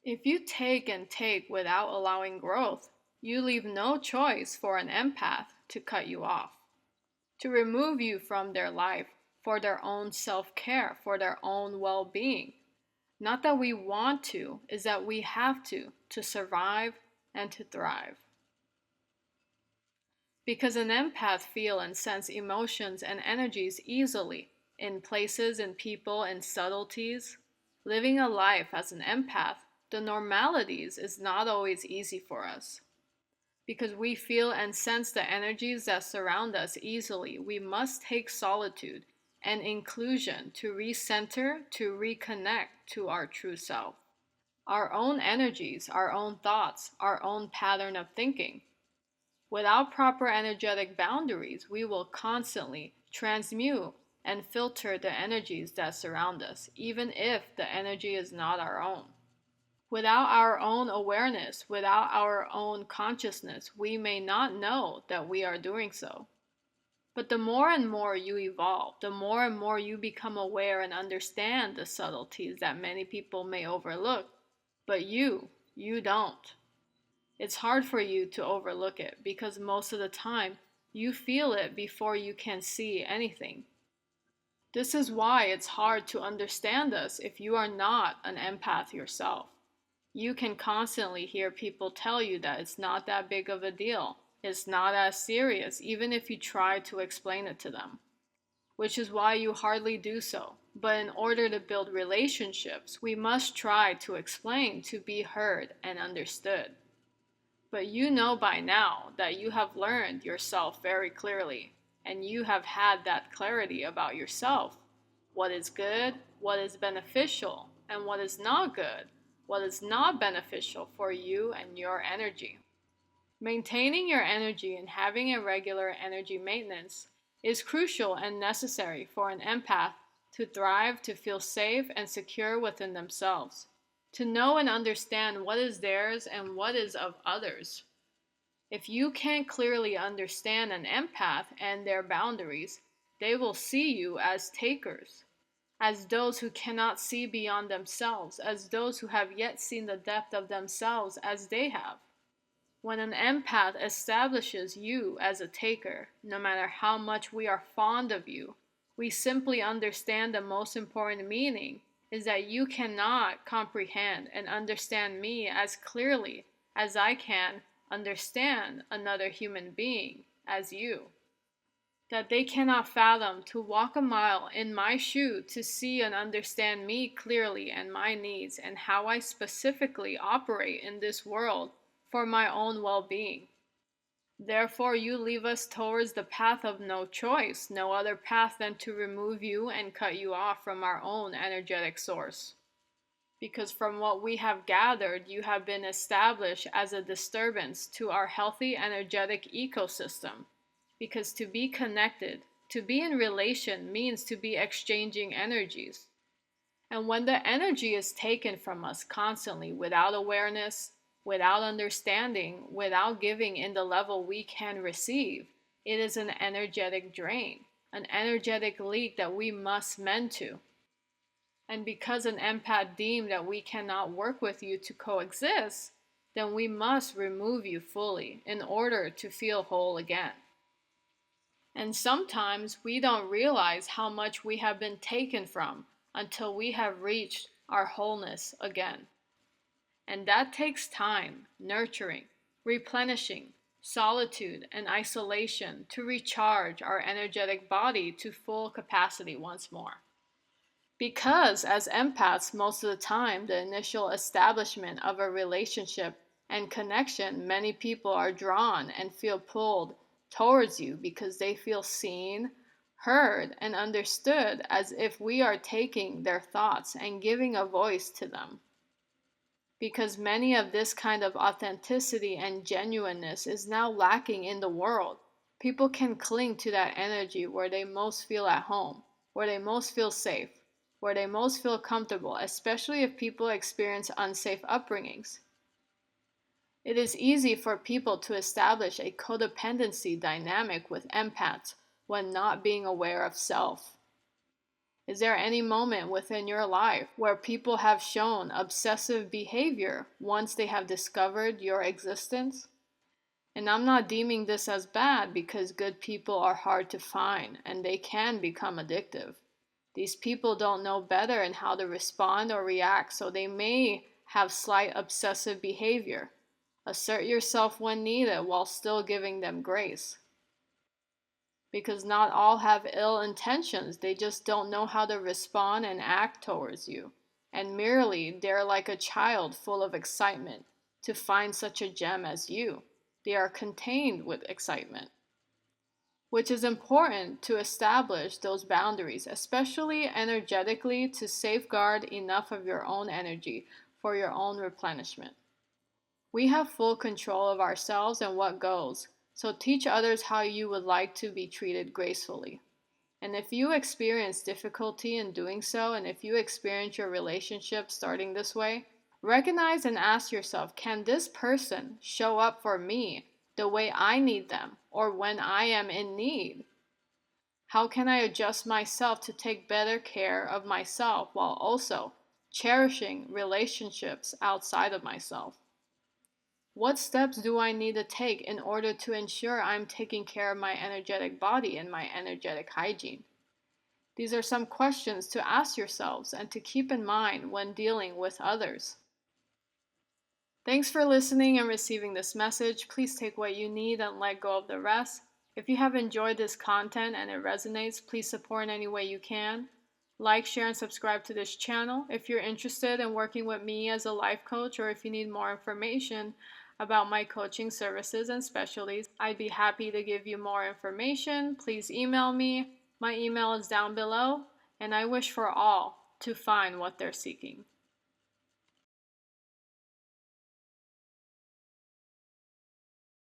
If you take and take without allowing growth, you leave no choice for an empath to cut you off, to remove you from their life for their own self-care, for their own well-being. Not that we want to, is that we have to survive and to thrive. Because an empath feel and sense emotions and energies easily, in places, in people, in subtleties. Living a life as an empath, the normalities is not always easy for us. Because we feel and sense the energies that surround us easily, we must take solitude and inclusion to recenter, to reconnect to our true self. Our own energies, our own thoughts, our own pattern of thinking. Without proper energetic boundaries, we will constantly transmute and filter the energies that surround us, even if the energy is not our own. Without our own awareness, without our own consciousness, we may not know that we are doing so. But the more and more you evolve, the more and more you become aware and understand the subtleties that many people may overlook, but you don't. It's hard for you to overlook it because most of the time you feel it before you can see anything. This is why it's hard to understand us if you are not an empath yourself. You can constantly hear people tell you that it's not that big of a deal. It's not as serious, even if you try to explain it to them. Which is why you hardly do so. But in order to build relationships, we must try to explain to be heard and understood. But you know by now that you have learned yourself very clearly, and you have had that clarity about yourself. What is good, what is beneficial, and what is not good, what is not beneficial for you and your energy. Maintaining your energy and having a regular energy maintenance is crucial and necessary for an empath to thrive, to feel safe and secure within themselves, to know and understand what is theirs and what is of others. If you can't clearly understand an empath and their boundaries, they will see you as takers, as those who cannot see beyond themselves, as those who have yet seen the depth of themselves as they have. When an empath establishes you as a taker, no matter how much we are fond of you, we simply understand the most important meaning is that you cannot comprehend and understand me as clearly as I can understand another human being as you. That they cannot fathom to walk a mile in my shoe to see and understand me clearly and my needs and how I specifically operate in this world for my own well-being. Therefore, you leave us towards the path of no choice, no other path than to remove you and cut you off from our own energetic source. Because from what we have gathered, you have been established as a disturbance to our healthy energetic ecosystem. Because to be connected, to be in relation means to be exchanging energies. And when the energy is taken from us constantly without awareness, without understanding, without giving in the level we can receive, it is an energetic drain, an energetic leak that we must mend to. And because an empath deemed that we cannot work with you to coexist, then we must remove you fully in order to feel whole again. And sometimes we don't realize how much we have been taken from until we have reached our wholeness again. And that takes time, nurturing, replenishing, solitude, and isolation to recharge our energetic body to full capacity once more. Because as empaths, most of the time, the initial establishment of a relationship and connection, many people are drawn and feel pulled towards you because they feel seen, heard, and understood as if we are taking their thoughts and giving a voice to them. Because many of this kind of authenticity and genuineness is now lacking in the world, people can cling to that energy where they most feel at home, where they most feel safe, where they most feel comfortable, especially if people experience unsafe upbringings. It is easy for people to establish a codependency dynamic with empaths when not being aware of self. Is there any moment within your life where people have shown obsessive behavior once they have discovered your existence? And I'm not deeming this as bad because good people are hard to find and they can become addictive. These people don't know better in how to respond or react, so they may have slight obsessive behavior. Assert yourself when needed while still giving them grace. Because not all have ill intentions, they just don't know how to respond and act towards you. And merely they're like a child full of excitement to find such a gem as you. They are contained with excitement, which is important to establish those boundaries, especially energetically, to safeguard enough of your own energy for your own replenishment. We have full control of ourselves and what goes, so teach others how you would like to be treated gracefully. And if you experience difficulty in doing so, and if you experience your relationship starting this way, recognize and ask yourself, can this person show up for me the way I need them or when I am in need? How can I adjust myself to take better care of myself while also cherishing relationships outside of myself? What steps do I need to take in order to ensure I'm taking care of my energetic body and my energetic hygiene? These are some questions to ask yourselves and to keep in mind when dealing with others. Thanks for listening and receiving this message. Please take what you need and let go of the rest. If you have enjoyed this content and it resonates, please support in any way you can. Like, share, and subscribe to this channel. If you're interested in working with me as a life coach, or if you need more information about my coaching services and specialties, I'd be happy to give you more information. Please email me. My email is down below, and I wish for all to find what they're seeking.